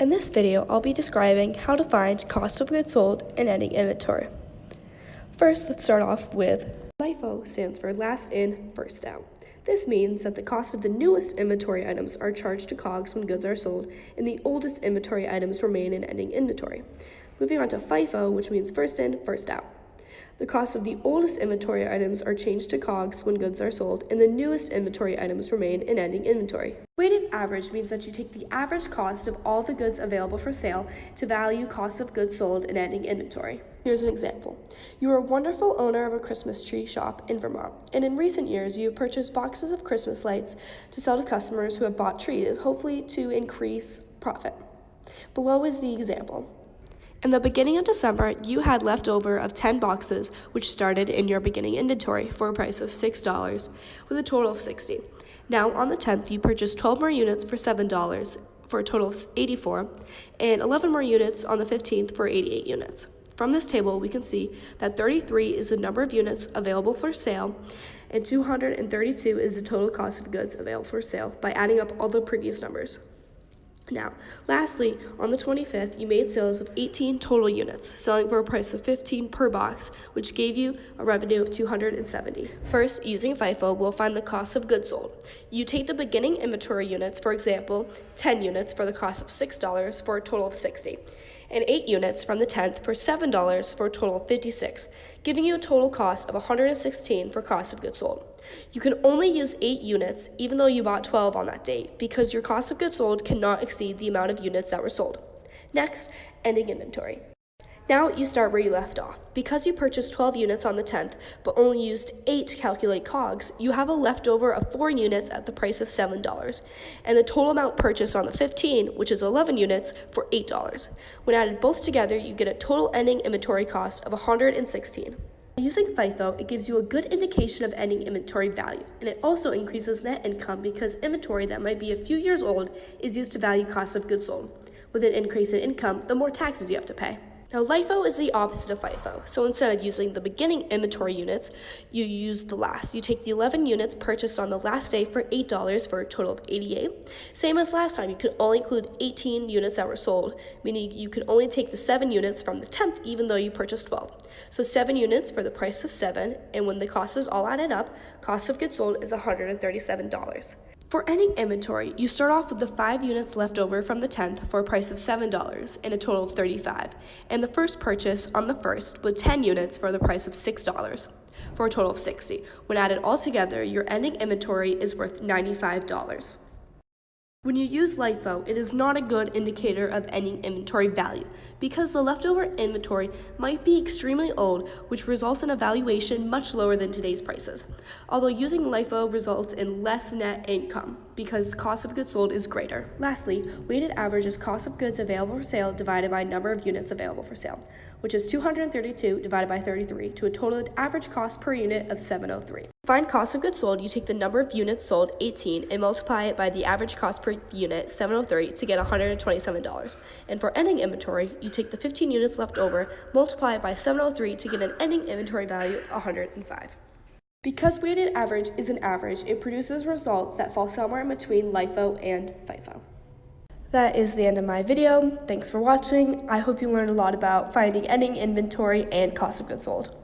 In this video, I'll be describing how to find cost of goods sold and ending inventory. First, let's start off with LIFO stands for last in, first out. This means that the cost of the newest inventory items are charged to COGS when goods are sold, and the oldest inventory items remain in ending inventory. Moving on to FIFO, which means first in, first out. The cost of the oldest inventory items are changed to COGS when goods are sold, and the newest inventory items remain in ending inventory. Weighted average means that you take the average cost of all the goods available for sale to value cost of goods sold in ending inventory. Here's an example. You are a wonderful owner of a Christmas tree shop in Vermont, and in recent years you have purchased boxes of Christmas lights to sell to customers who have bought trees, hopefully to increase profit. Below is the example. In the beginning of December, you had leftover of 10 boxes, which started in your beginning inventory for a price of $6 with a total of $60. Now, on the 10th, you purchased 12 more units for $7 for a total of $84, and 11 more units on the 15th for 88 units. From this table, we can see that 33 is the number of units available for sale, and 232 is the total cost of goods available for sale by adding up all the previous numbers. Now, lastly, on the 25th, you made sales of 18 total units, selling for a price of $15 per box, which gave you a revenue of $270. First, using FIFO, we'll find the cost of goods sold. You take the beginning inventory units, for example, 10 units for the cost of $6 for a total of $60, and 8 units from the 10th for $7 for a total of $56, giving you a total cost of $116 for cost of goods sold. You can only use 8 units even though you bought 12 on that date because your cost of goods sold cannot exceed the amount of units that were sold. Next, ending inventory. Now you start where you left off. Because you purchased 12 units on the 10th, but only used 8 to calculate COGS, you have a leftover of 4 units at the price of $7, and the total amount purchased on the 15, which is 11 units, for $8. When added both together, you get a total ending inventory cost of $116. Using FIFO, it gives you a good indication of ending inventory value, and it also increases net income because inventory that might be a few years old is used to value cost of goods sold. With an increase in income, the more taxes you have to pay. Now, LIFO is the opposite of FIFO, so instead of using the beginning inventory units, you use the last. You take the 11 units purchased on the last day for $8 for a total of $88. Same as last time, you could only include 18 units that were sold, meaning you could only take the 7 units from the 10th even though you purchased 12. So 7 units for the price of 7, and when the cost is all added up, cost of goods sold is $137. For ending inventory, you start off with the 5 units left over from the 10th for a price of $7 and a total of $35, and the first purchase on the 1st was 10 units for the price of $6 for a total of $60. When added all together, your ending inventory is worth $95. When you use LIFO, it is not a good indicator of ending inventory value because the leftover inventory might be extremely old, which results in a valuation much lower than today's prices. Although using LIFO results in less net income because the cost of goods sold is greater. Lastly, weighted average is cost of goods available for sale divided by number of units available for sale, which is 232 divided by 33 to a total average cost per unit of $703. To find cost of goods sold, you take the number of units sold, 18, and multiply it by the average cost per unit, $703, to get $127. And for ending inventory, you take the 15 units left over, multiply it by $703 to get an ending inventory value of $105. Because weighted average is an average, it produces results that fall somewhere in between LIFO and FIFO. That is the end of my video. Thanks for watching. I hope you learned a lot about finding ending inventory and cost of goods sold.